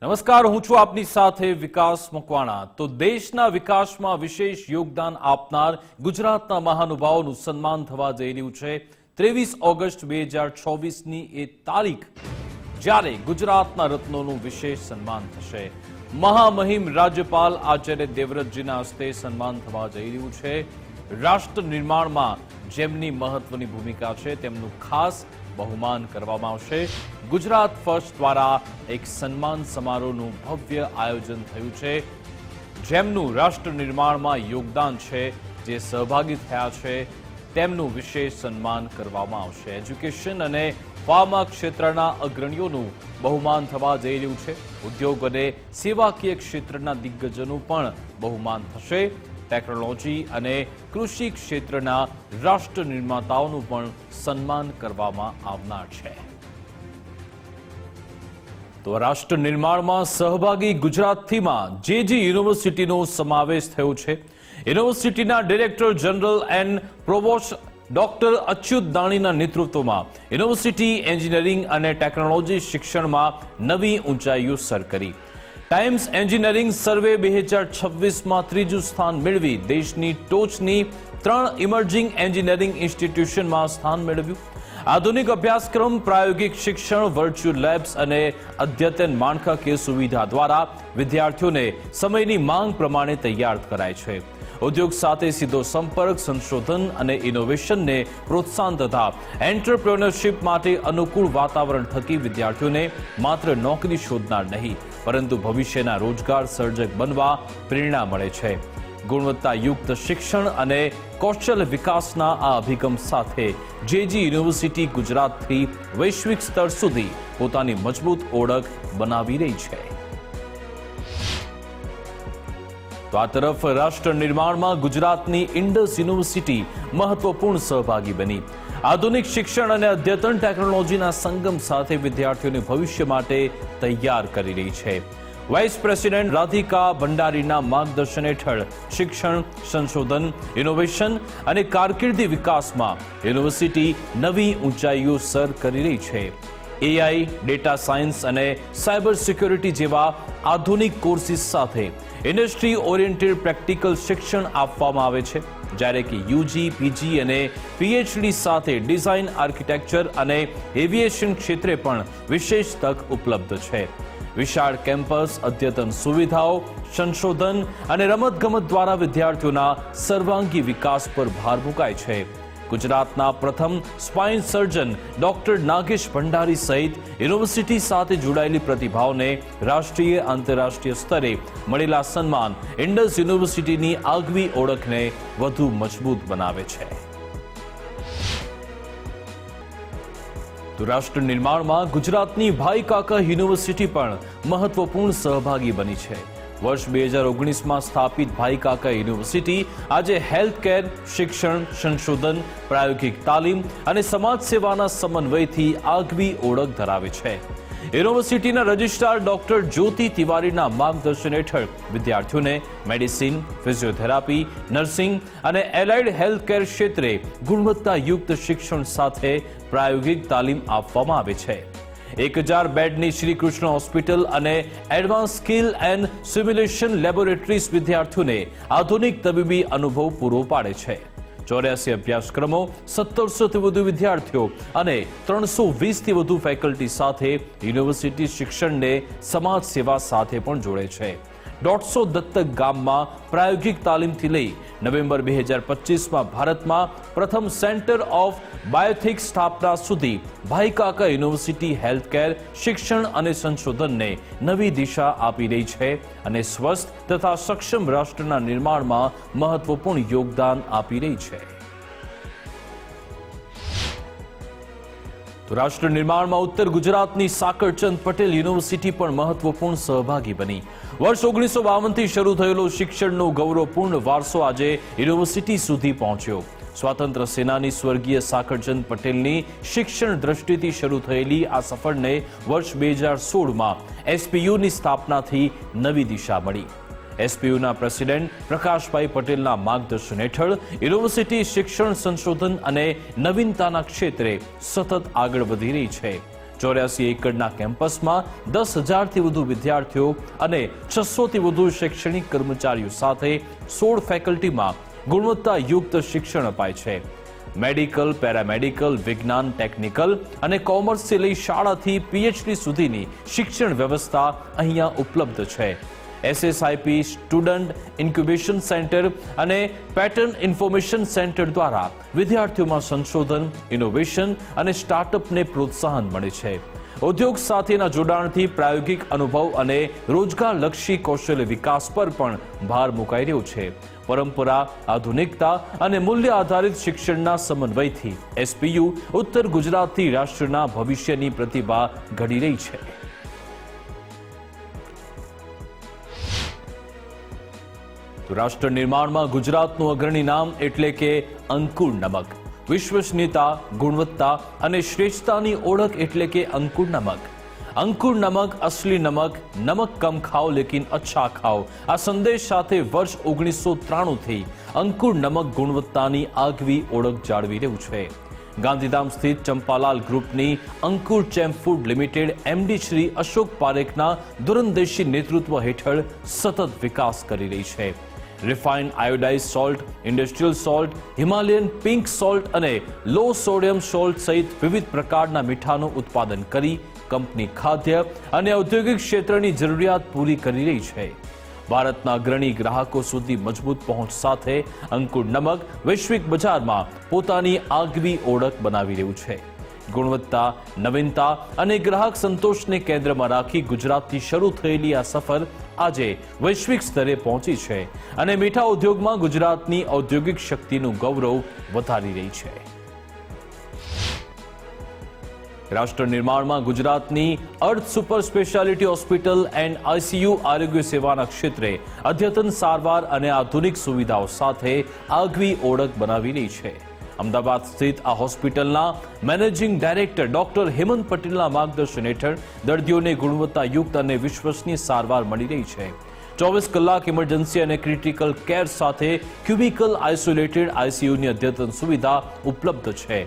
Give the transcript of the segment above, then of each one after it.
નમસ્કાર, હું છું આપની સાથે વિકાસ મકવાણા। તો દેશના વિકાસમાં વિશેષ યોગદાન આપનાર ગુજરાતના મહાનુભાવોનું સન્માન થવા જઈ રહ્યું છે 23 ઓગસ્ટ 2024ની એ તારીખ જ્યારે ગુજરાતના રત્નોનું વિશેષ સન્માન થશે। મહામહિમ રાજ્યપાલ આચાર્ય દેવવ્રતજીના હસ્તે સન્માન થવા જઈ રહ્યું છે। રાષ્ટ્ર નિર્માણમાં જેમની મહત્વની ભૂમિકા છે તેમનું ખાસ બહુમાન કરવામાં આવશે। ગુજરાત ફર્સ્ટ દ્વારા એક સન્માન સમારોહનું ભવ્ય આયોજન થયું છે। જેમનું રાષ્ટ્ર નિર્માણમાં યોગદાન છે, જે સહભાગી થયા છે, તેમનું વિશેષ સન્માન કરવામાં આવશે। એજ્યુકેશન અને ફાર્મા ક્ષેત્રના અગ્રણીઓનું બહુમાન થવા જઈ રહ્યું છે। ઉદ્યોગ અને સેવાકીય ક્ષેત્રના દિગ્ગજોનું પણ બહુમાન થશે। ટેકનોલોજી અને કૃષિ ક્ષેત્રના રાષ્ટ્ર નિર્માતાઓનું પણ સન્માન કરવામાં આવનાર છે। તો રાષ્ટ્ર નિર્માણમાં સહભાગી ગુજરાતથીમાં જે યુનિવર્સિટીનો સમાવેશ થયો છે। યુનિવર્સિટીના director general and provost doctor Achyut દાણીના નેતૃત્વમાં યુનિવર્સિટી એન્જિનિયરિંગ અને ટેકનોલોજી શિક્ષણમાં નવી ઊંચાઈઓ સર કરી। ટાઈમ્સ એન્જિનિયરિંગ સર્વે 2026માં ત્રીજું સ્થાન મેળવી દેશની ટોચની 3 ઇમર્જિંગ એન્જિનિયરિંગ ઇન્સ્ટિટ્યુશનમાં સ્થાન મેળવ્યું। આધુનિક અભ્યાસક્રમ, પ્રાયોગિક શિક્ષણ, વર્ચ્યુઅલ લેબ્સ અને અદ્યતન માળખાકીય સુવિધા દ્વારા વિદ્યાર્થીઓને સમયની માંગ પ્રમાણે તૈયાર કરાય છે। ઉદ્યોગ સાથે સીધો સંપર્ક, સંશોધન અને ઇનોવેશનને પ્રોત્સાહન તથા એન્ટરપ્રેન્યોરશિપ માટે અનુકૂળ વાતાવરણ થકી વિદ્યાર્થીઓને માત્ર નોકરી શોધનાર નહીં, પરંતુ ભવિષ્યના રોજગાર સર્જક બનવા પ્રેરણા મળે છે। ગુણવત્તાયુક્ત શિક્ષણ અને કૌશલ્ય વિકાસના આ અભિગમ સાથે જેજી યુનિવર્સિટી ગુજરાતથી વૈશ્વિક સ્તર સુધી પોતાની મજબૂત ઓળખ બનાવી રહી છે। તો આ તરફ રાષ્ટ્ર નિર્માણમાં ગુજરાતની ઇન્ડસ યુનિવર્સિટી મહત્વપૂર્ણ સહભાગી બની। આધુનિક શિક્ષણ અને અદ્યતન ટેકનોલોજીના સંગમ સાથે વિદ્યાર્થીઓને ભવિષ્ય માટે તૈયાર કરી રહી છે। વાઇસ પ્રેસિડેન્ટ રાધિકા ભંડારીના માર્ગદર્શન હેઠળ શિક્ષણ, સંશોધન, ઇનોવેશન અને કારકિર્દી વિકાસમાં યુનિવર્સિટી નવી ઊંચાઈઓ સર કરી રહી છે। એઆઈ, ડેટા સાયન્સ અને સાયબર સિક્યોરિટી જેવા આધુનિક કોર્સિસ સાથે ઇન્ડસ્ટ્રી ઓરિએન્ટેડ પ્રેક્ટિકલ શિક્ષણ આપવામાં આવે છે, જ્યારે કે યુજી, પીજી અને પીએચડી સાથે ડિઝાઇન, આર્કિટેક્ચર અને એવિએશન ક્ષેત્રે પણ વિશેષ તક ઉપલબ્ધ છે। વિશાળ કેમ્પસ, અદ્યતન સુવિધાઓ, સંશોધન અને રમતગમત દ્વારા વિદ્યાર્થીઓના સર્વાંગી વિકાસ પર ભાર મુકાય છે। ગુજરાતના પ્રથમ spine surgeon doctor Nagesh Bhandari સહિત યુનિવર્સિટી સાથે જોડાયેલી પ્રતિભાઓને રાષ્ટ્રીય, આંતરરાષ્ટ્રીય સ્તરે મળેલા સન્માન ઇન્ડસ યુનિવર્સિટીની આગવી ઓળખને વધુ મજબૂત બનાવે છે। તો રાષ્ટ્ર નિર્માણમાં ગુજરાતની ભાઈ કાકા યુનિવર્સિટી પણ મહત્વપૂર્ણ સહભાગી બની છે। વર્ષ 2019માં સ્થાપિત ભાઈ કાકા યુનિવર્સિટી આજે હેલ્થકેર, શિક્ષણ, સંશોધન, પ્રાયોગિક તાલીમ અને સમાજ સેવાના સમન્વયથી આગવી ઓળખ ધરાવે છે। યુનિવર્સિટીના રજિસ્ટ્રાર ડોક્ટર જ્યોતિ તિવારીના માર્ગદર્શન હેઠળ વિદ્યાર્થીઓને મેડિસિન, ફિઝિયોથેરાપી, નર્સિંગ અને એલાઇડ હેલ્થકેર ક્ષેત્રે ગુણવત્તાયુક્ત શિક્ષણ સાથે પ્રાયોગિક તાલીમ આપવામાં આવે છે। 1000 બેડની શ્રી કૃષ્ણ હોસ્પિટલ અને advance skill and simulation laboratories વિદ્યાર્થીઓને આધુનિક તબીબી અનુભવ પૂરો પાડે છે। 84 અભ્યાસક્રમો, 1700થી વધુ વિદ્યાર્થીઓ અને 320થી વધુ ફેકલ્ટી સાથે યુનિવર્સિટી શિક્ષણને સમાજ સેવા સાથે પણ જોડે છે। 150 દત્તક ગામમાં પ્રાયોગિક તાલીમથી લઈ નવેમ્બર 2025માં ભારતમાં પ્રથમ સેન્ટર ઓફ બાયોથિક્સ સ્થાપના સુધી ભાઈ કાકા યુનિવર્સિટી હેલ્થકેર, શિક્ષણ અને સંશોધનને નવી દિશા આપી રહી છે અને સ્વસ્થ તથા સક્ષમ રાષ્ટ્રના નિર્માણમાં મહત્વપૂર્ણ યોગદાન આપી રહી છે। તો રાષ્ટ્ર નિર્માણમાં ઉત્તર ગુજરાતની સાકરચંદ પટેલ યુનિવર્સિટી પણ મહત્વપૂર્ણ સહભાગી બની। વર્ષ 1952થી શરૂ થયેલો શિક્ષણનો ગૌરવપૂર્ણ વારસો આજે યુનિવર્સિટી સુધી પહોંચ્યો। સ્વાતંત્ર્ય સેનાની સ્વર્ગીય સાકરચંદ પટેલની શિક્ષણ દ્રષ્ટિથી શરૂ થયેલી આ સફરને વર્ષ 2016માં એસપીયુની સ્થાપનાથી નવી દિશા મળી। એસપીયુના પ્રેસિડેન્ટ પ્રકાશભાઈ પટેલના માર્ગદર્શન હેઠળ યુનિવર્સિટી શિક્ષણ, સંશોધન અને નવીનતાના ક્ષેત્રે સતત આગળ વધી રહી છે। 84 એકડના કેમ્પસમાં 10,000થી વધુ વિદ્યાર્થીઓ અને 600થી વધુ શૈક્ષણિક કર્મચારીઓ સાથે 16 ફેકલ્ટીમાં ગુણવત્તાયુક્ત શિક્ષણ અપાય છે. મેડિકલ, પેરામેડિકલ, વિજ્ઞાન, ટેકનિકલ અને કોમર્સથી લઈ શાળાથી PhD સુધીની શિક્ષણ વ્યવસ્થા અહીંયા ઉપલબ્ધ છે. SSIP સ્ટુડન્ટ ઇન્ક્યુબેશન સેન્ટર અને પેટર્ન ઇન્ફોર્મેશન સેન્ટર દ્વારા વિદ્યાર્થીઓમાં સંશોધન, ઇનોવેશન અને સ્ટાર્ટઅપને પ્રોત્સાહન મળે છે. ઉદ્યોગ સાથેના જોડાણથી પ્રાયોગિક અનુભવ અને રોજગારલક્ષી કૌશલ્ય વિકાસ પર પણ ભાર મુકાઈ રહ્યો છે. પરંપરા, આધુનિકતા અને મૂલ્ય આધારિત શિક્ષણના સમન્વયથી SPU ઉત્તર ગુજરાતથી રાષ્ટ્રના ભવિષ્યની પ્રતિભા ઘડી રહી છે. રાષ્ટ્ર નિર્માણમાં ગુજરાતનું અગ્રણી નામ એટલે કે અંકુર નમક. વિશ્વસનીયતા, ગુણવત્તા અને શ્રેષ્ઠતાની ઓળખ એટલે કે અંકુર નમક. અંકુર નમક, અસલી નમક, નમક કમ ખાઓ લેકિન અચ્છા ખાઓ. આ સંદેશ સાથે વર્ષ 1993થી અંકુર નમક ગુણવત્તાની આગવી ઓળખ જાળવી રહ્યું છે. ગાંધીધામ સ્થિત ચંપાલાલ ગ્રુપની Ankur champ food limited MD Shri Ashok પારેખના દૂરંદેશી નેતૃત્વ હેઠળ સતત વિકાસ કરી રહી છે. Refined iodise salt, industrial salt, Himalayan pink salt અને લો સોડિયમ સોલ્ટ સહિત વિવિધ પ્રકારના મીઠાનું ઉત્પાદન કરી કંપની ખાદ્ય અને ઔદ્યોગિક ક્ષેત્રની જરૂરિયાત પૂરી કરી રહી છે. ભારતના અગ્રણી ગ્રાહકો સુધી મજબૂત પહોંચ સાથે અંકુર નમક વૈશ્વિક બજારમાં પોતાની આગવી ઓળખ બનાવી રહ્યું છે. ગુણવત્તા, નવીનતા અને ગ્રાહક સંતોષને કેન્દ્રમાં રાખી ગુજરાતથી શરૂ થયેલી આ સફર આજે વૈશ્વિક સ્તરે પહોંચી છે અને મીઠા ઉદ્યોગમાં ગુજરાતની ઔદ્યોગિક શક્તિનું ગૌરવ વધારી રહી છે. રાષ્ટ્ર નિર્માણમાં ગુજરાતની Arth super speciality hospital and ICU આરોગ્ય સેવાના ક્ષેત્રે અદ્યતન સારવાર અને આધુનિક સુવિધાઓ સાથે આગવી ઓળખ બનાવી રહી છે. અમદાવાદ સ્થિત આ હોસ્પિટલના મેનેજિંગ ડાયરેક્ટર ડોક્ટર હેમંત પટેલના માર્ગદર્શન હેઠળ દર્દીઓને ગુણવત્તાયુક્ત અને વિશ્વસનીય સારવાર મળી રહી છે. 24 કલાક ઇમરજન્સી અને ક્રિટિકલ કેર સાથે ક્યુબિકલ આઇસોલેટેડ ICUની અદ્યતન સુવિધા ઉપલબ્ધ છે.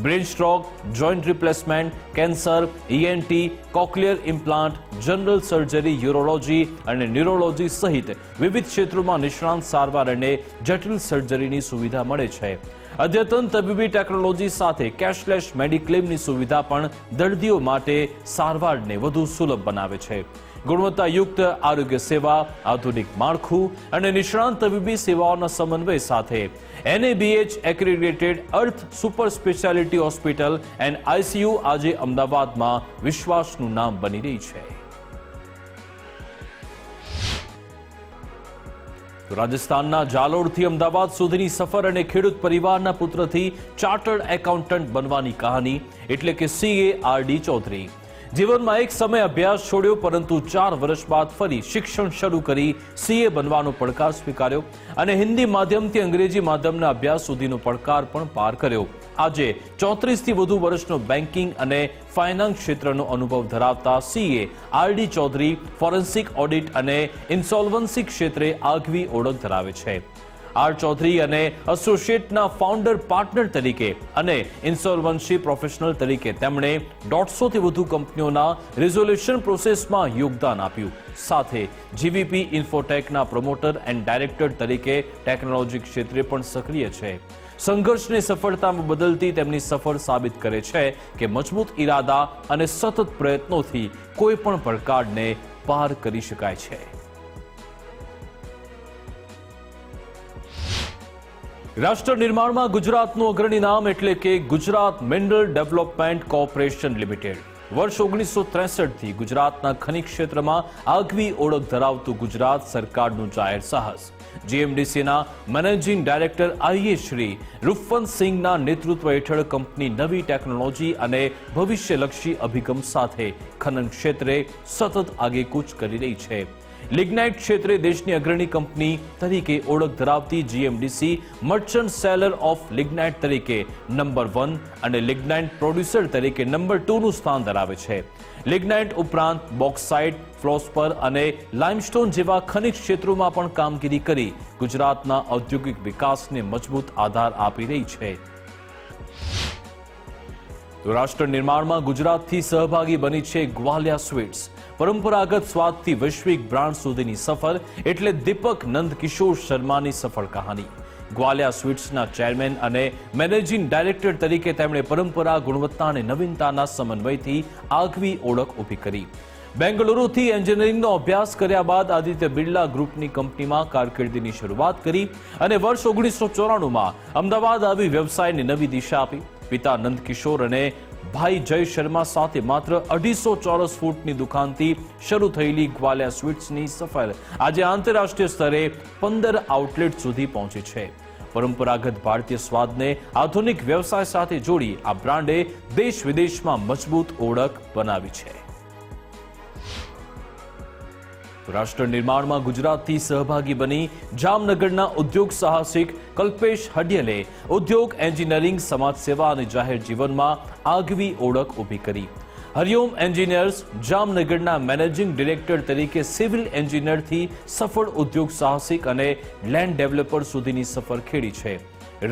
Brain stroke, joint replacement, cancer, ENT, cochlear implant, general surgery, urology અને ન્યુરોલોજી સહિત વિવિધ ક્ષેત્રોમાં નિષ્ણાંત સારવાર અને જટિલ સર્જરીની સુવિધા મળે છે. અદ્યતન તબીબી ટેકનોલોજી સાથે કેશલેસ મેડિક્લેમની સુવિધા પણ દર્દીઓ માટે સારવારને વધુ સુલભ બનાવે છે. ગુણવત્તાયુક્ત આરોગ્ય સેવા, આધુનિક માળખું અને નિષ્ણાંત તબીબી સેવાઓના સમન્વય સાથે NABH accredited earth super speciality hospital and ICU આજે અમદાવાદમાં વિશ્વાસનું નામ બની રહી છે. રાજસ્થાનના જાલોરથી અમદાવાદ સુધીની સફર અને ખેડૂત પરિવારના પુત્રથી ચાર્ટર્ડ એકાઉન્ટન્ટ બનવાની કહાની એટલે કે CA RD ચૌધરી. જીવનમાં એક સમય અભ્યાસ છોડ્યો પરંતુ 4 વર્ષ બાદ ફરી શિક્ષણ શરૂ કરી CA બનવાનો પડકાર સ્વીકાર્યો અને હિન્દી માધ્યમથી અંગ્રેજી માધ્યમના અભ્યાસ સુધીનો પડકાર પણ પાર કર્યો. આજે 34થી વધુ વર્ષનો બેન્કિંગ અને ફાઇનાન્સ ક્ષેત્રનો અનુભવ ધરાવતા CA RD Chaudhary forensic audit અને ઇન્સોલ્વન્સી ક્ષેત્રે આગવી ઓળખ ધરાવે છે. R ચૌધરી અને એસોસિએટના ફાઉન્ડર પાર્ટનર તરીકે અને ઇન્સોલ્વન્સી પ્રોફેશનલ તરીકે તેમણે 150થી વધુ કંપનીઓના રિઝોલ્યુશન પ્રોસેસમાં યોગદાન આપ્યું. સાથે GVP ઇન્ફોટેકના પ્રમોટર એન્ડ ડાયરેક્ટર તરીકે ટેકનોલોજી ક્ષેત્રે પણ સક્રિય છે. સંઘર્ષને સફળતામાં બદલતી તેમની સફળ સાબિત કરે છે કે મજબૂત ઈરાદા અને સતત પ્રયત્નોથી કોઈ પણ પડકારને પાર કરી શકાય છે. રાષ્ટ્ર નિર્માણમાં ગુજરાતનું અગ્રણી નામ એટલે કે Gujarat mineral development corporation limited. વર્ષ 1963થી ગુજરાતના ખનિજ ક્ષેત્રમાં આગવી ઓળખ ધરાવતું ગુજરાત સરકારનું જાહેર સાહસ. GMDCના મેનેજિંગ ડાયરેક્ટર IA શ્રી રૂપવંતસિંહના નેતૃત્વ હેઠળ કંપની નવી ટેકનોલોજી અને ભવિષ્યલક્ષી અભિગમ સાથે ખનન ક્ષેત્રે સતત આગેકૂચ કરી રહી છે. લિગ્નાઇટ ક્ષેત્રે દેશની અગ્રણી કંપની તરીકે ઓળખ ધરાવતી GMDC merchant seller of lignite તરીકે નંબર 1 અને લિગ્નાઇટ પ્રોડ્યુસર તરીકે નંબર 2નું સ્થાન ધરાવે છે. લિગ્નાઇટ ઉપરાંત બોક્સાઇટ, ફ્લોસ્પર અને લાઇમસ્ટોન જેવા ખનિજ ક્ષેત્રોમાં પણ કામગીરી કરી ગુજરાતના ઔદ્યોગિક વિકાસને મજબૂત આધાર આપી રહી છે. તો રાષ્ટ્ર નિર્માણમાં ગુજરાતથી સહભાગી બની છે ગ્વાલિયા સ્વીટ્સ. પરંપરાગત સ્વાદથી વૈશ્વિક બ્રાન્ડ સુધીની સફર એટલે દીપક નંદકિશોર શર્માની સફળ કહાની. ગ્વાલિયા સ્વીટ્સના ચેરમેન અને મેનેજિંગ ડાયરેક્ટર તરીકે તેમણે પરંપરા, ગુણવત્તા અને નવીનતાના સમન્વયથી આગવી ઓળખ ઊભી કરી. બેંગલુરુથી એન્જિનિયરિંગનો અભ્યાસ કર્યા બાદ આદિત્ય બિરલા ગ્રુપની કંપનીમાં કારકિર્દીની શરૂઆત કરી અને વર્ષ 1994માં અમદાવાદ આવી વ્યવસાયને નવી દિશા આપી. પિતા નંદકિશોર અને ભાઈ જય શર્મા સાથે માત્ર 250 ચોરસ ફૂટની દુકાનથી શરૂ થયેલી ગ્વાલિયા સ્વીટ્સની સફર આજે આંતરરાષ્ટ્રીય સ્તરે 15 આઉટલેટ સુધી પહોંચી છે. પરંપરાગત ભારતીય સ્વાદને આધુનિક વ્યવસાય સાથે જોડી આ બ્રાન્ડે દેશ વિદેશમાં મજબૂત ઓળખ બનાવી છે. રાષ્ટ્ર નિર્માણમાં ગુજરાતથી સહભાગી બની જામનગરના ઉદ્યોગ સાહસિક કલ્પેશ હડિયલે ઉદ્યોગ, એન્જિનિયરિંગ, સમાજ સેવા અને જાહેર જીવનમાં આગવી ઓળખ ઊભી કરી. હરિઓમ એન્જિનિયર્સ જામનગરના મેનેજિંગ ડિરેક્ટર તરીકે સિવિલ એન્જિનિયરથી સફળ ઉદ્યોગ સાહસિક અને લેન્ડ ડેવલપર સુધીની સફર ખેડી છે.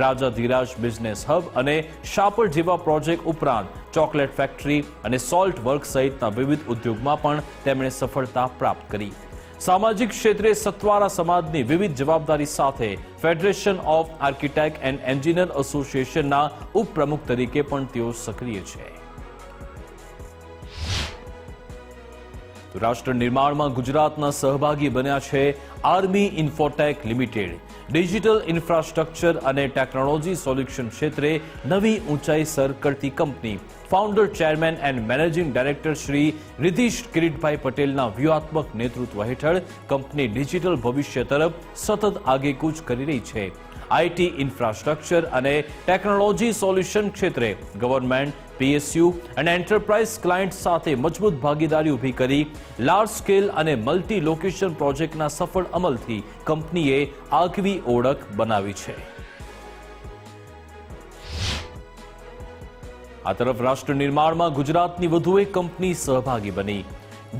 રાજા ધીરાજ બિઝનેસ હબ અને શાપર જેવા પ્રોજેક્ટ ઉપરાંત ચોકલેટ ફેક્ટરી અને સોલ્ટ વર્ક સહિતના વિવિધ ઉદ્યોગમાં પણ તેમણે સફળતા પ્રાપ્ત કરી. સામાજિક ક્ષેત્રે સત્વારા સમાજની વિવિધ જવાબદારી સાથે federation of architect and engineer એસોસિએશનના ઉપપ્રમુખ તરીકે પણ તેઓ સક્રિય છે. રાષ્ટ્ર નિર્માણમાં ગુજરાતના સહભાગી બન્યા છે army infotech limited. Digital infrastructure અને ટેકનોલોજી સોલ્યુશન ક્ષેત્રે નવી ઊંચાઈ સર કરતી company. Founder, chairman and managing director Shri Ridhish Kiritbhai પટેલના વ્યૂહાત્મક નેતૃત્વ હેઠળ કંપની ડિજિટલ ભવિષ્ય તરફ સતત આગેકૂચ કરી રહી છે. આઈટી ઇન્ફ્રાસ્ટ્રક્ચર અને ટેકનોલોજી સોલ્યુશન ક્ષેત્રે ગવર્નમેન્ટ, પીએસયુ અને એન્ટરપ્રાઇઝ ક્લાયન્ટ સાથે મજબૂત ભાગીદારી ઊભી કરી લાર્જ સ્કેલ અને મલ્ટી લોકેશન પ્રોજેક્ટના સફળ અમલથી કંપનીએ આગવી ઓળખ બનાવી છે. આ તરફ રાષ્ટ્ર નિર્માણમાં ગુજરાતની વધુ એક કંપની સહભાગી બની.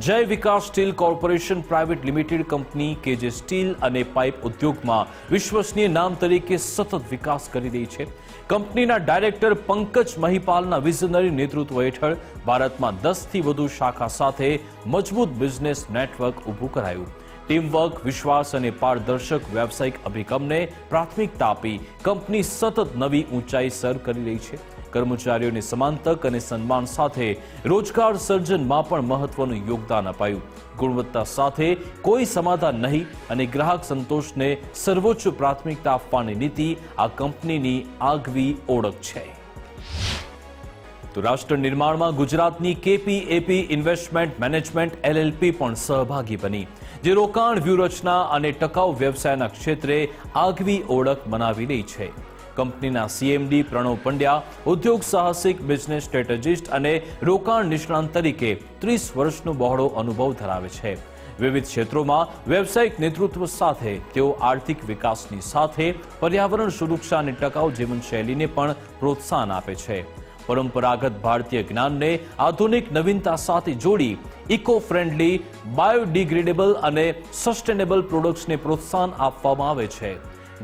Jay Vikas steel corporation private limited company કે જે સ્ટીલ અને પાઇપ ઉદ્યોગમાં વિશ્વસનીય નામ તરીકે સતત વિકાસ કરી રહી છે. કંપનીના ડાયરેક્ટર પંકજ મહિપાલના વિઝનરી નેતૃત્વ હેઠળ ભારતમાં 10થી વધુ શાખા સાથે મજબૂત બિઝનેસ નેટવર્ક ઊભું કરાયું. ટીમવર્ક, વિશ્વાસ અને પારદર્શક વ્યાવસાયિક અભિગમને પ્રાથમિકતા આપી કંપની સતત નવી ઊંચાઈ સર કરી રહી છે. કર્મચારીઓને સમાન તક અને સન્માન સાથે રોજગાર સર્જનમાં પણ મહત્વનું યોગદાન અપાયું. ગુણવત્તા સાથે કોઈ સમાધાન નહીં અને ગ્રાહક સંતોષને સર્વોચ્ચ પ્રાથમિકતા આપવાની નીતિ આ કંપનીની આગવી ઓળખ છે. તો રાષ્ટ્ર નિર્માણમાં ગુજરાતની કેપીએપી ઇન્વેસ્ટમેન્ટ મેનેજમેન્ટ એલએલપી પણ સહભાગી બની, જે રોકાણ, વ્યૂહરચના અને ટકાઉ વ્યવસાયના ક્ષેત્રે આગવી ઓળખ બનાવી રહી છે. કંપનીના સીએમડી પ્રણવ પંડ્યા ઉદ્યોગ સાહસિક, બિઝનેસ સ્ટ્રેટેજિસ્ટ અને રોકાણ નિષ્ણાંત તરીકે 30 વર્ષનો બહોળો અનુભવ ધરાવે છે. વિવિધ ક્ષેત્રોમાં વ્યવસાયિક નેતૃત્વ સાથે તેઓ આર્થિક વિકાસની સાથે પર્યાવરણ સુરક્ષા અને ટકાઉ જીવનશૈલીને પણ પ્રોત્સાહન આપે છે. પરંપરાગત ભારતીય જ્ઞાનને આધુનિક નવીનતા સાથે જોડી ઇકો ફ્રેન્ડલી, બાયોડિગ્રેડેબલ અને સસ્ટેનેબલ પ્રોડક્ટ્સને પ્રોત્સાહન આપવામાં આવે છે.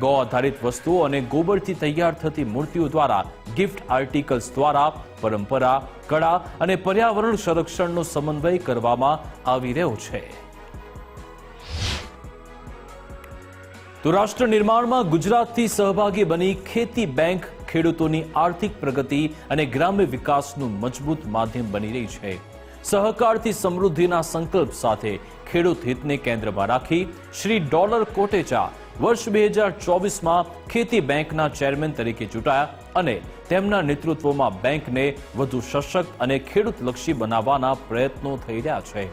ગૌ આધારિત વસ્તુઓ અને ગોબરથી તૈયાર થતી મૂર્તિઓ દ્વારા, ગિફ્ટ આર્ટિકલ્સ દ્વારા પરંપરા, કળા અને પર્યાવરણ સંરક્ષણનો સમન્વય કરવામાં આવી રહ્યો છે. તો રાષ્ટ્ર નિર્માણમાં ગુજરાતથી સહભાગી બની ખેતી બેંક ખેડૂતોની આર્થિક પ્રગતિ અને ગ્રામ્ય વિકાસનું મજબૂત માધ્યમ બની રહી છે. સહકારથી સમૃદ્ધિના સંકલ્પ સાથે ખેડૂત હિતને કેન્દ્રમાં રાખી શ્રી ડોલર કોટેચા વર્ષ 2024માં ખેતી બેંકના ચેરમેન તરીકે ચૂંટાયા અને તેમના નેતૃત્વમાં બેંકને વધુ સશક્ત અને ખેડૂતલક્ષી બનાવવાના પ્રયત્નો થઈ રહ્યા છે.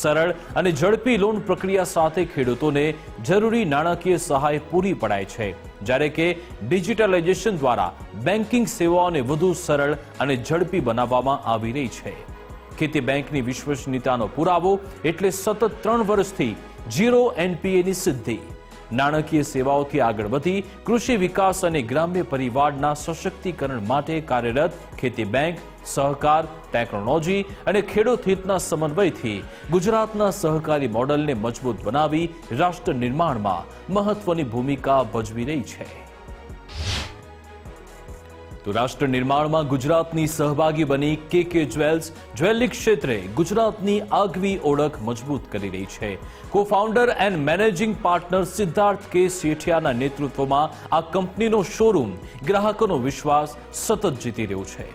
સરળ અને ઝડપી લોન પ્રક્રિયા સાથે ખેડૂતોને જરૂરી નાણાકીય સહાય પૂરી પડાય છે, જ્યારે કે ડિજિટલાઇઝેશન દ્વારા બેન્કિંગ સેવાઓને વધુ સરળ અને ઝડપી બનાવવામાં આવી રહી છે. ખેતી બેંકની વિશ્વસનીયતાનો પુરાવો એટલે સતત 3 વર્ષથી 0 NPAની સિદ્ધિ. નાણાકીય સેવાઓથી આગળ વધી કૃષિ વિકાસ અને ગ્રામ્ય પરિવારના સશક્તિકરણ માટે કાર્યરત ખેતી બેંક સહકાર, ટેકનોલોજી અને ખેડૂત હિતના સમન્વયથી ગુજરાતના સહકારી મોડલને મજબૂત બનાવી રાષ્ટ્ર નિર્માણમાં મહત્વની ભૂમિકા ભજવી રહી છે. તો રાષ્ટ્ર નિર્માણમાં ગુજરાતની સહભાગી બની કેકે જ્વેલ્સ જ્વેલરી ક્ષેત્રે ગુજરાતની આગવી ઓળખ મજબૂત કરી રહી છે. કો-ફાઉન્ડર એન્ડ મેનેજિંગ પાર્ટનર સિદ્ધાર્થ કે સેઠિયાના નેતૃત્વમાં આ કંપનીનો શોરૂમ ગ્રાહકોનો વિશ્વાસ સતત જીતી રહ્યો છે.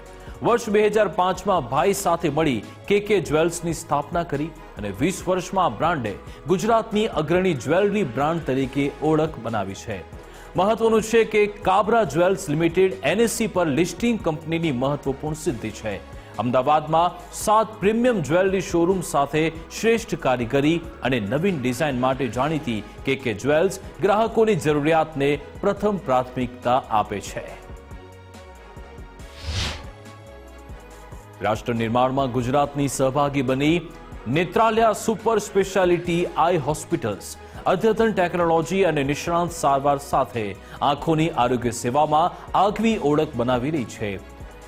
વર્ષ 2005માં ભાઈ સાથે મળી કેકે જ્વેલ્સની સ્થાપના કરી અને 20 વર્ષમાં બ્રાન્ડે ગુજરાતની અગ્રણી જ્વેલરી બ્રાન્ડ તરીકે ઓળખ બનાવી છે. મહત્વનું છે કે કાબરા જ્વેલ્સ લિમિટેડ NSE પર લિસ્ટિંગ કંપનીની મહત્વપૂર્ણ સિદ્ધિ છે. અમદાવાદમાં 7 પ્રીમિયમ જ્વેલરી શોરૂમ સાથે શ્રેષ્ઠ કારીગરી અને નવીન ડિઝાઇન માટે જાણીતી કેકે જ્વેલ્સ ગ્રાહકોની જરૂરિયાતને પ્રથમ પ્રાથમિકતા આપે છે. રાષ્ટ્ર નિર્માણમાં ગુજરાતની સહભાગી બની નેત્રાલયા સુપર સ્પેશિયાલિટી આઈ હોસ્પિટલ્સ અદ્યતન ટેકનોલોજી અને નિષ્ણાંત સારવાર સાથે આંખોની આરોગ્ય સેવામાં આગવી ઓળખ બનાવી રહી છે.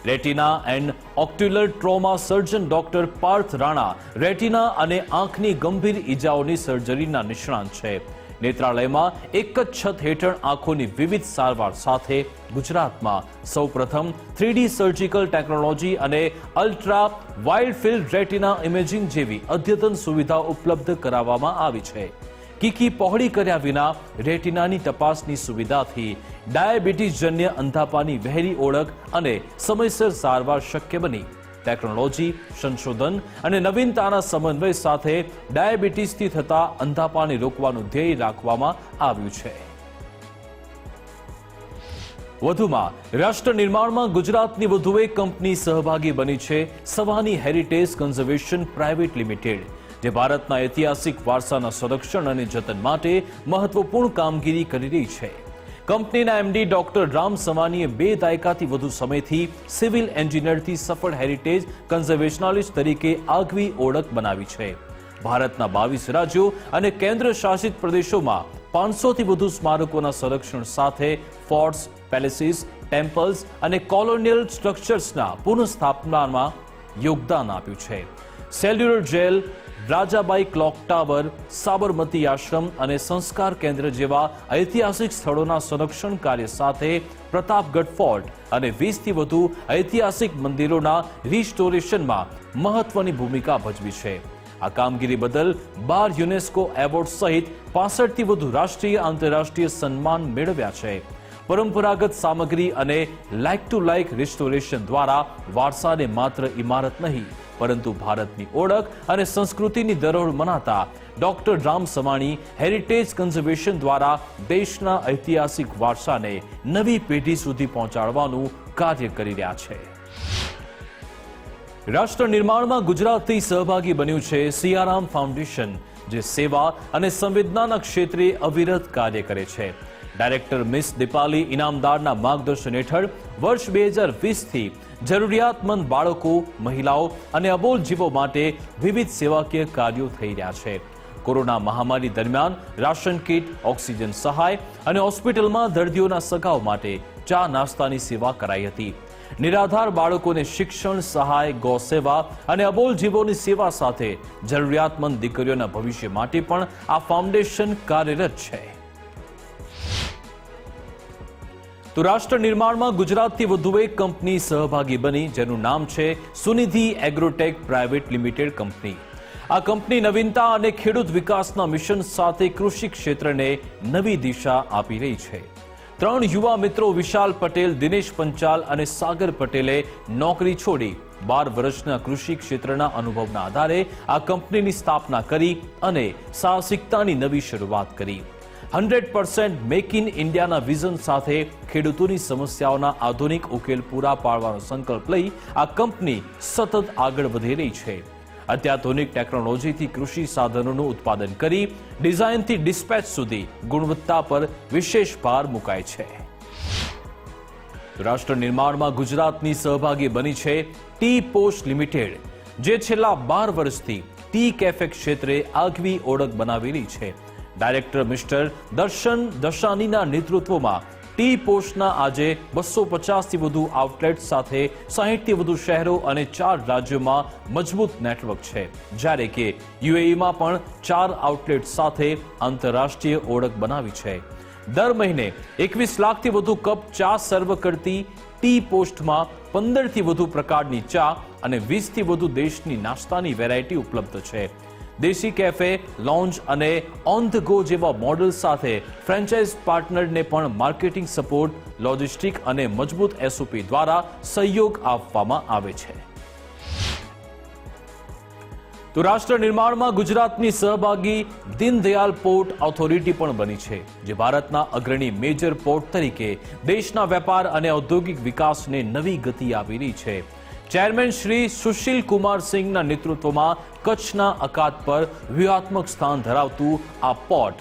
Retina and ocular trauma surgeon doctor Parth Rana retina અને આંખની ગંભીર ઈજાઓની સર્જરીના નિષ્ણાંત છે. નેત્રાલયમાં એક જ છત હેઠળ આંખોની વિવિધ સારવાર સાથે ગુજરાતમાં સૌપ્રથમ 3D સર્જિકલ ટેકનોલોજી અને ultra wide field retina imaging જેવી અદ્યતન સુવિધા ઉપલબ્ધ કરાવવામાં આવી છે. કીકી પહોળી કર્યા વિના રેટિનાની તપાસની સુવિધાથી ડાયાબિટીસજન્ય અંધાપાની વહેલી ઓળખ અને સમયસર સારવાર શક્ય બની. ટેકનોલોજી, સંશોધન અને નવીનતાના સમન્વય સાથે ડાયાબિટીસથી થતા અંધાપાને રોકવાનું ધ્યેય રાખવામાં આવ્યું છે. વધુમાં રાષ્ટ્ર નિર્માણમાં ગુજરાતની વધુ એક કંપની સહભાગી બની છે Sawani heritage conservation private limited, જે ભારતના ઐતિહાસિક વારસાના સંરક્ષણ અને જતન માટે મહત્વપૂર્ણ કામગીરી કરી રહી છે. કંપનીના MD ડોક્ટર રામ સવાનીએ 2 દાયકાથી વધુ સમયથી સિવિલ એન્જિનિયરથી સફળ હેરિટેજ કન્ઝર્વેશનાલિસ્ટ તરીકે આગવી ઓળખ બનાવી છે. ભારતના 22 રાજ્યો અને કેન્દ્ર શાસિત પ્રદેશોમાં 500થી વધુ સ્મારકોના સંરક્ષણ સાથે ફોર્ટ્સ, પેલેસીસ, ટેમ્પલ્સ અને કોલોનિયલ સ્ટ્રક્ચર્સના પુનઃસ્થાપનામાં યોગદાન આપ્યું છે. Cellular jail, Rajabai clock tower, Sabarmati Ashram અને સંસ્કાર કેન્દ્ર જેવા ઐતિહાસિક સ્થળોના સંરક્ષણ કાર્ય સાથે પ્રતાપગઢ ફોર્ટ અને 20થી વધુ ઐતિહાસિક મંદિરોના રિસ્ટોરેશનમાં મહત્વની ભૂમિકા ભજવી છે. આ કામગીરી બદલ 12 યુનેસ્કો એવોર્ડ સહિત 65થી વધુ રાષ્ટ્રીય આંતરરાષ્ટ્રીય સન્માન મેળવ્યા છે. પરંપરાગત સામગ્રી અને લાઇક ટુ લાઇક રિસ્ટોરેશન દ્વારા વારસાને માત્ર ઇમારત નહીં પરંતુ ભારતની ઓળખ અને સંસ્કૃતિની ધરોહર મનાતા doctor Ram Savani heritage conservation દ્વારા દેશના ઐતિહાસિક વારસાને નવી પેઢી સુધી પહોંચાડવાનું કાર્ય કરી રહ્યા છે. રાષ્ટ્ર નિર્માણમાં ગુજરાતથી સહભાગી બન્યું છે સિયારામ ફાઉન્ડેશન, જે સેવા અને સંવેદનાના ક્ષેત્રે અવિરત કાર્ય કરે છે. ડાયરેક્ટર મિસ દીપાલી ઇનામદારના માર્ગદર્શન હેઠળ વર્ષ 2020થી જરૂરિયાતમંદ બાળકો, મહિલાઓ અને અબોલ જીવો માટે વિવિધ સેવાકીય કાર્યો થઈ રહ્યા છે. કોરોના મહામારી દરમિયાન રાશન કીટ, ઓક્સિજન સહાય અને હોસ્પિટલમાં દર્દીઓના સગાઓ માટે ચા નાસ્તાની સેવા કરાઈ હતી. નિરાધાર બાળકોને શિક્ષણ સહાય, ગૌ સેવા અને અબોલ જીવોની સેવા સાથે જરૂરિયાતમંદ દીકરીઓના ભવિષ્ય માટે પણ આ ફાઉન્ડેશન કાર્યરત છે. તો રાષ્ટ્ર નિર્માણમાં ગુજરાતથી વધુ એક કંપની સહભાગી બની, જેનું નામ છે Sunidhi Agrotech private limited company. આ કંપની નવીનતા અને ખેડૂત વિકાસના મિશન સાથે કૃષિ ક્ષેત્રને નવી દિશા આપી રહી છે. 3 યુવા મિત્રો વિશાલ પટેલ, દિનેશ પંચાલ અને સાગર પટેલે નોકરી છોડી 12 વર્ષના કૃષિ ક્ષેત્રના અનુભવના આધારે આ કંપનીની સ્થાપના કરી અને સાહસિકતાની નવી શરૂઆત કરી. 100% મેક ઇન ઇન્ડિયાના વિઝન સાથે ખેડૂતોની સમસ્યાઓના આધુનિક ઉકેલ પૂરા પાડવાનો સંકલ્પ લઈ આ કંપની સતત આગળ વધી રહી છે. અત્યાધુનિક ટેકનોલોજીથી કૃષિ સાધનોનું ઉત્પાદન કરી ડિઝાઇનથી ડિસ્પેચ સુધી ગુણવત્તા પર વિશેષ ભાર મુકાય છે. રાષ્ટ્ર નિર્માણમાં ગુજરાતની સહભાગી બની છે ટી પોસ્ટ લિમિટેડ, જે છેલ્લા 12 વર્ષથી ટી કેફે ક્ષેત્રે આગવી ઓળખ બનાવી રહી છે. ડાયરેક્ટર મિસ્ટર દર્શન દશાનીના નેતૃત્વમાં ટી પોસ્ટના આજે 250થી વધુ આઉટલેટ સાથે 60થી વધુ શહેરો અને 4 રાજ્યોમાં મજબૂત નેટવર્ક છે, જ્યારે કે યુએઈમાં પણ 4 આઉટલેટ સાથે આંતરરાષ્ટ્રીય ઓળખ બનાવી છે. દર મહિને 21 લાખથી વધુ કપ ચા સર્વ કરતી ટી પોસ્ટમાં 15 થી વધુ પ્રકારની ચા અને 20 થી વધુ દેશની નાસ્તાની વેરાયટી ઉપલબ્ધ છે. દેશી કેફે, લોન્જ અને ઓન ધ ગો જેવા મોડેલ સાથે ફ્રેન્ચાઇઝ પાર્ટનરને પણ માર્કેટિંગ સપોર્ટ, લોજિસ્ટિક અને મજબૂત એસઓપી દ્વારા સહયોગ આપવામાં આવે છે. તો રાષ્ટ્ર નિર્માણમાં ગુજરાતની સહભાગી દીનદયાલ પોર્ટ ઓથોરિટી પણ બની છે, જે ભારતના અગ્રણી મેજર પોર્ટ તરીકે દેશના વેપાર અને ઔદ્યોગિક વિકાસને નવી ગતિ આપી રહી છે. ચેરમેન શ્રી સુશીલ કુમાર સિંહના નેતૃત્વમાં કચ્છના અખાત પર વ્યૂહાત્મક સ્થાન ધરાવતું આ પોર્ટ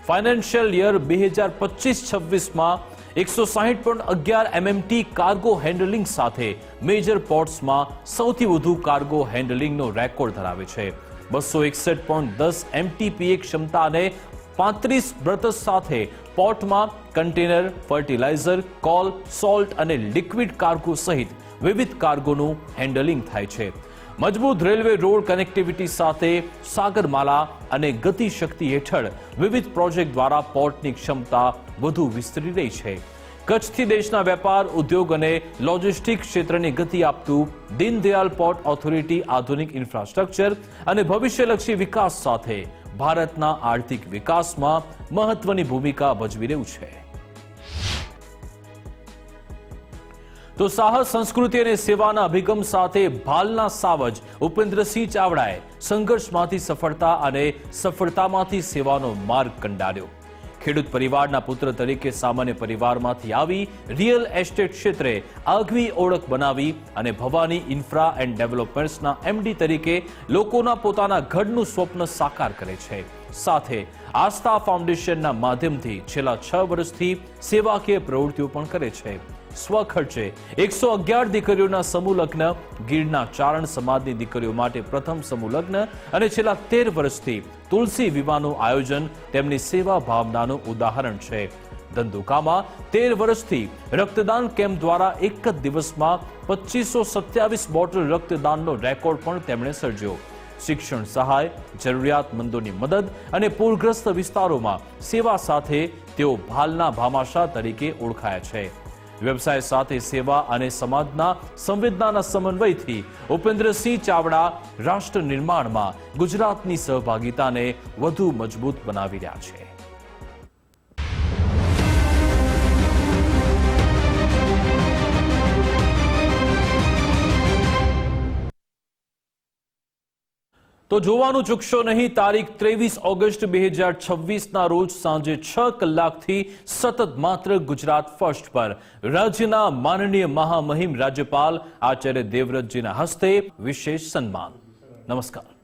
ફાઇનાન્શિયલ યર 2025-26માં 160.11 MMT કાર્ગો હેન્ડલિંગ સાથે મેજર પોર્ટ્સમાં સૌથી વધુ કાર્ગો હેન્ડલિંગનો રેકોર્ડ ધરાવે છે. 261.10 MTPA ક્ષમતા અને 35 બ્રથર્સ સાથે પોર્ટમાં કન્ટેનર, ફર્ટિલાઇઝર, કોલ, સોલ્ટ અને લિક્વિડ કાર્ગો સહિત વિવિધ કાર્ગોનું હેન્ડલિંગ થાય છે. મજબૂત રેલવે રોડ કનેક્ટિવિટી સાથે સાગરમાલા અને ગતિશક્તિ હેઠળ વિવિધ પ્રોજેક્ટ દ્વારા પોર્ટની ક્ષમતા વધુ વિસ્તરી રહી છે. કચ્છથી દેશના વેપાર, ઉદ્યોગ અને લોજિસ્ટિક ક્ષેત્રને ગતિ આપતું દીનદયાલ પોર્ટ ઓથોરિટી આધુનિક ઇન્ફ્રાસ્ટ્રક્ચર અને ભવિષ્યલક્ષી વિકાસ સાથે ભારતના આર્થિક વિકાસમાં મહત્વની ભૂમિકા ભજવી રહ્યું છે. તો સાહસ, સંસ્કૃતિ અને સેવાના અભિગમ સાથે ભાલના સાવજ ઉપેન્દ્રસિંહ ચાવડાએ સંઘર્ષમાંથી સફળતા અને સફળતામાંથી સેવાનો માર્ગ કંડાર્યો. ખેડૂત પરિવારના પુત્ર તરીકે સામાન્ય પરિવારમાંથી આવી રિયલ એસ્ટેટ ક્ષેત્રે આગવી ઓળખ બનાવી અને ભવાની ઇન્ફ્રા એન્ડ ડેવલપમેન્ટ્સના MD તરીકે લોકોના પોતાના ઘરનું સ્વપ્ન સાકાર કરે છે. સાથે આસ્થા ફાઉન્ડેશનના માધ્યમથી છેલ્લા 6 વર્ષથી સેવાકીય પ્રવૃત્તિઓ પણ કરે છે. સ્વખર્ચે 111 દીકરીઓના સમૂહ લગ્ન, ગીરના ચારણ સમાજની દીકરીઓ માટે પ્રથમ સમૂહ લગ્ન અને છેલ્લા 13 વર્ષથી તુલસી વિવાહનું આયોજન તેમની સેવા ભાવનાનું ઉદાહરણ છે. ધંધુકામાં 13 વર્ષથી રક્તદાન કેમ્પ દ્વારા એક જ દિવસમાં 2527 બોટલ રક્તદાનનો રેકોર્ડ પણ તેમણે સર્જ્યો. શિક્ષણ સહાય, જરૂરિયાતમંદોની મદદ અને પૂરગ્રસ્ત વિસ્તારોમાં સેવા સાથે તેઓ ભાલના ભામાશાહ તરીકે ઓળખાયા છે. વ્યવસાય સાથે સેવા અને સમાજના સંવેદનાના સમન્વયથી ઉપેન્દ્રસિંહ ચાવડા રાષ્ટ્ર નિર્માણમાં ગુજરાતની સહભાગિતાને વધુ મજબૂત બનાવી રહ્યા છે. તો જોવાનું ચૂકશો નહીં. તારીખ 23 ઓગસ્ટ 2026ના રોજ સાંજે 6 કલાકથી સતત માત્ર ગુજરાત ફર્સ્ટ પર રાજ્યના માનનીય મહામહિમ રાજ્યપાલ આચાર્ય દેવવ્રતજીના હસ્તે વિશેષ સન્માન. નમસ્કાર.